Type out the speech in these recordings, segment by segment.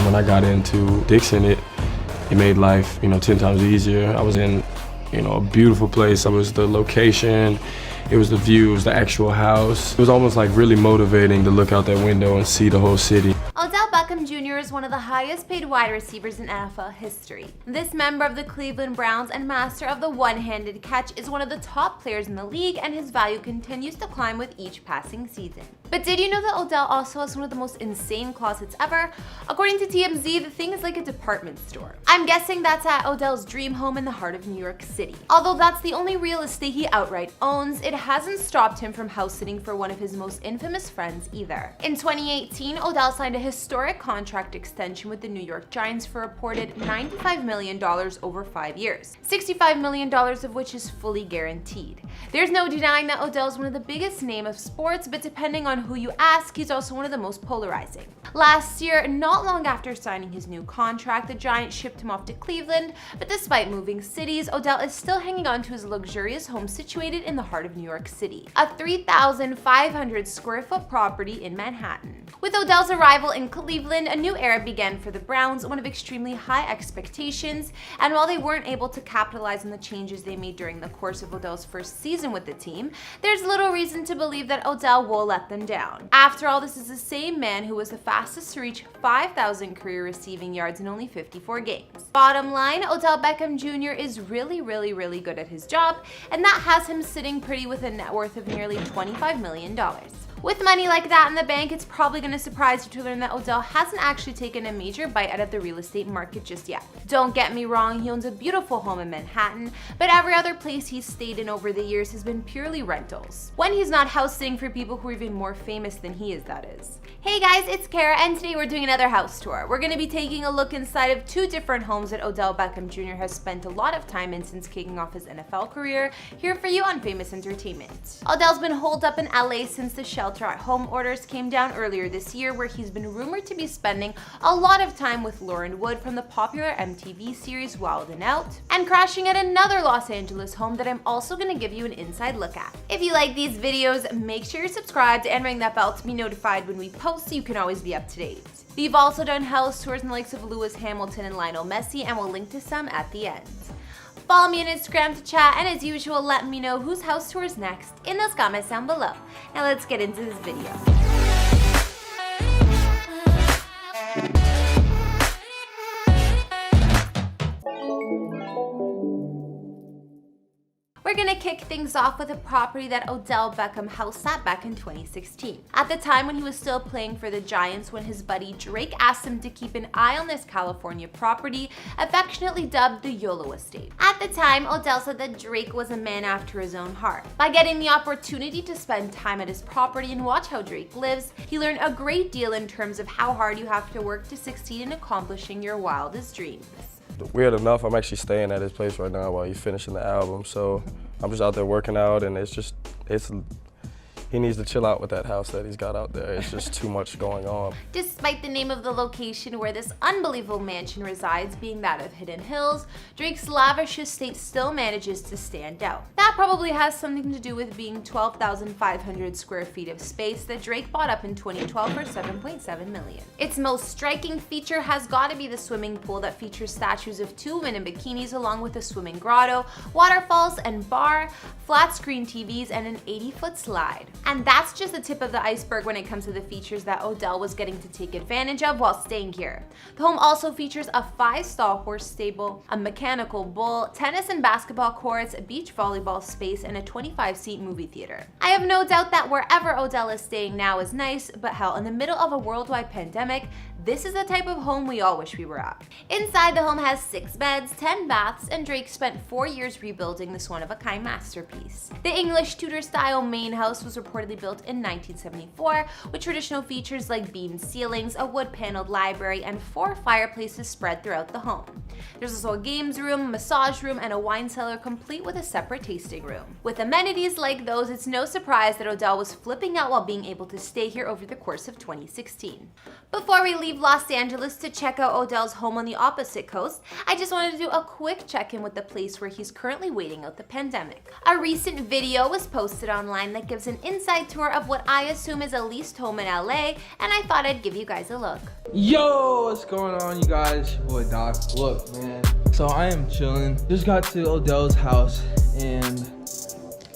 When I got into Dixon, it made life, 10 times easier. I was in, a beautiful place. It was the location, it was the view, it was the actual house. It was almost like really motivating to look out that window and see the whole city. Odell Beckham Jr. is one of the highest paid wide receivers in NFL history. This member of the Cleveland Browns and master of the one-handed catch is one of the top players in the league, and his value continues to climb with each passing season. But did you know that Odell also has one of the most insane closets ever? According to TMZ, the thing is like a department store. I'm guessing that's at Odell's dream home in the heart of New York City. Although that's the only real estate he outright owns, it hasn't stopped him from house sitting for one of his most infamous friends either. In 2018, Odell signed a historic contract extension with the New York Giants for a reported $95 million over 5 years, $65 million of which is fully guaranteed. There's no denying that Odell is one of the biggest names of sports, but depending on who you ask, he's also one of the most polarizing. Last year, not long after signing his new contract, the Giants shipped him off to Cleveland, but despite moving cities, Odell is still hanging on to his luxurious home situated in the heart of New York City, a 3,500 square foot property in Manhattan. With Odell's arrival in Cleveland, a new era began for the Browns, one of extremely high expectations, and while they weren't able to capitalize on the changes they made during the course of Odell's first season with the team, there's little reason to believe that Odell will let them down. After all, this is the same man who was the fastest to reach 5,000 career receiving yards in only 54 games. Bottom line, Odell Beckham Jr. is really good at his job, and that has him sitting pretty with a net worth of nearly $25 million. With money like that in the bank, it's probably going to surprise you to learn that Odell hasn't actually taken a major bite out of the real estate market just yet. Don't get me wrong, he owns a beautiful home in Manhattan, but every other place he's stayed in over the years has been purely rentals. When he's not house sitting for people who are even more famous than he is, that is. Hey guys, it's Kara, and today we're doing another house tour. We're going to be taking a look inside of two different homes that Odell Beckham Jr. has spent a lot of time in since kicking off his NFL career, here for you on Famous Entertainment. Odell's been holed up in LA since the shelter-at-home orders came down earlier this year, where he's been rumored to be spending a lot of time with Lauren Wood from the popular MTV series Wild 'N Out, and crashing at another Los Angeles home that I'm also going to give you an inside look at. If you like these videos, make sure you're subscribed and ring that bell to be notified when we post, so you can always be up to date. We've also done house tours in the likes of Lewis Hamilton and Lionel Messi, and we'll link to some at the end. Follow me on Instagram to chat, and as usual, let me know whose house tour is next in those comments down below. Now let's get into this video. We're gonna kick things off with a property that Odell Beckham house sat back in 2016. At the time when he was still playing for the Giants, when his buddy Drake asked him to keep an eye on this California property, affectionately dubbed the YOLO Estate. At the time, Odell said that Drake was a man after his own heart. By getting the opportunity to spend time at his property and watch how Drake lives, he learned a great deal in terms of how hard you have to work to succeed in accomplishing your wildest dreams. Weird enough, I'm actually staying at his place right now while he's finishing the album, so I'm just out there working out, and he needs to chill out with that house that he's got out there. It's just too much going on. Despite the name of the location where this unbelievable mansion resides being that of Hidden Hills, Drake's lavish estate still manages to stand out. That probably has something to do with being 12,500 square feet of space that Drake bought up in 2012 for $7.7 million. Its most striking feature has got to be the swimming pool that features statues of two women in bikinis, along with a swimming grotto, waterfalls and bar, flat screen TVs, and an 80-foot slide. And that's just the tip of the iceberg when it comes to the features that Odell was getting to take advantage of while staying here. The home also features a 5-stall horse stable, a mechanical bull, tennis and basketball courts, a beach volleyball space, and a 25-seat movie theater. I have no doubt that wherever Odell is staying now is nice, but hell, in the middle of a worldwide pandemic, this is the type of home we all wish we were at. Inside, the home has 6 beds, 10 baths, and Drake spent 4 years rebuilding this one-of-a-kind masterpiece. The English Tudor-style main house was reportedly built in 1974, with traditional features like beamed ceilings, a wood-paneled library, and 4 fireplaces spread throughout the home. There's also a games room, massage room, and a wine cellar complete with a separate tasting room. With amenities like those, it's no surprise that Odell was flipping out while being able to stay here over the course of 2016. Before we leave Los Angeles to check out Odell's home on the opposite coast, I just wanted to do a quick check-in with the place where he's currently waiting out the pandemic. A recent video was posted online that gives an inside tour of what I assume is a leased home in LA, and I thought I'd give you guys a look. Yo, what's going on, you guys? Your boy Doc. Look, man. So I am chilling. Just got to Odell's house, and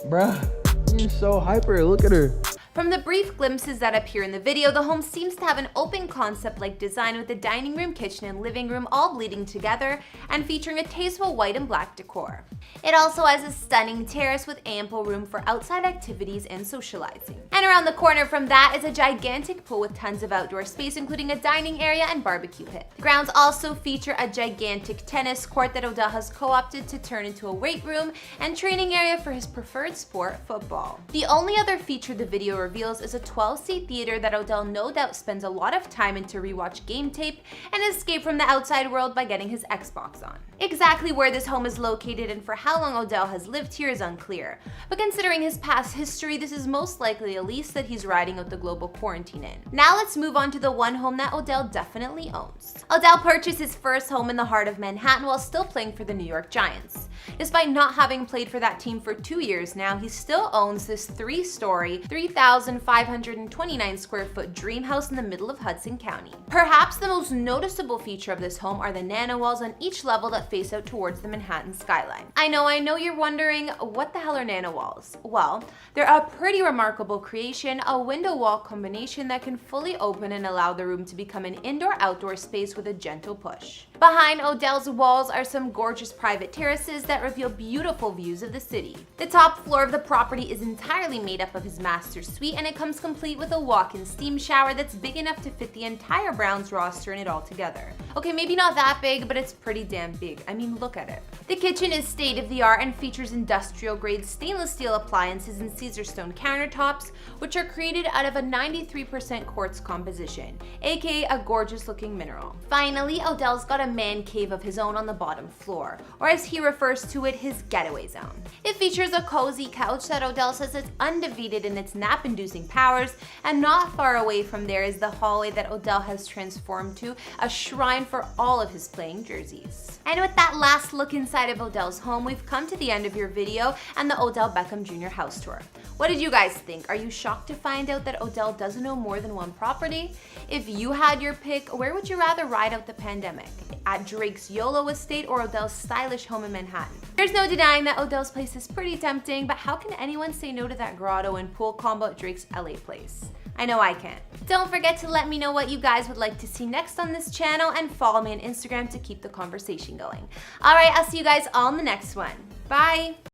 bruh, you're so hyper. Look at her. From the brief glimpses that appear in the video, the home seems to have an open concept-like design with the dining room, kitchen, and living room all bleeding together and featuring a tasteful white and black decor. It also has a stunning terrace with ample room for outside activities and socializing. And around the corner from that is a gigantic pool with tons of outdoor space, including a dining area and barbecue pit. The grounds also feature a gigantic tennis court that Odell has co-opted to turn into a weight room and training area for his preferred sport, football. The only other feature the video reveals is a 12-seat theater that Odell no doubt spends a lot of time in to rewatch game tape and escape from the outside world by getting his Xbox on. Exactly where this home is located and for how long Odell has lived here is unclear, but considering his past history, this is most likely a lease that he's riding out the global quarantine in. Now let's move on to the one home that Odell definitely owns. Odell purchased his first home in the heart of Manhattan while still playing for the New York Giants. Despite not having played for that team for 2 years now, he still owns this 3-story, 3,529 square foot dream house in the middle of Hudson County. Perhaps the most noticeable feature of this home are the nano walls on each level that face out towards the Manhattan skyline. I know you're wondering, what the hell are nano walls? Well, they're a pretty remarkable creation, a window wall combination that can fully open and allow the room to become an indoor-outdoor space with a gentle push. Behind Odell's walls are some gorgeous private terraces that reveal beautiful views of the city. The top floor of the property is entirely made up of his master suite, and it comes complete with a walk-in steam shower that's big enough to fit the entire Browns roster in it all together. Okay, maybe not that big, but it's pretty damn big. I mean, look at it. The kitchen is state-of-the-art and features industrial-grade stainless steel appliances and Caesar stone countertops, which are created out of a 93% quartz composition, aka a gorgeous-looking mineral. Finally, Odell's got a man cave of his own on the bottom floor, or as he refers to it, his getaway zone. It features a cozy couch that Odell says is undefeated in its nap-inducing powers, and not far away from there is the hallway that Odell has transformed to a shrine for all of his playing jerseys. And with that last look inside of Odell's home, we've come to the end of your video and the Odell Beckham Jr. house tour. What did you guys think? Are you shocked to find out that Odell doesn't own more than one property? If you had your pick, where would you rather ride out the pandemic? At Drake's YOLO estate or Odell's stylish home in Manhattan? There's no denying that Odell's place is pretty tempting, but how can anyone say no to that grotto and pool combo at Drake's LA place? I know I can't. Don't forget to let me know what you guys would like to see next on this channel and follow me on Instagram to keep the conversation going. Alright, I'll see you guys all in the next one. Bye!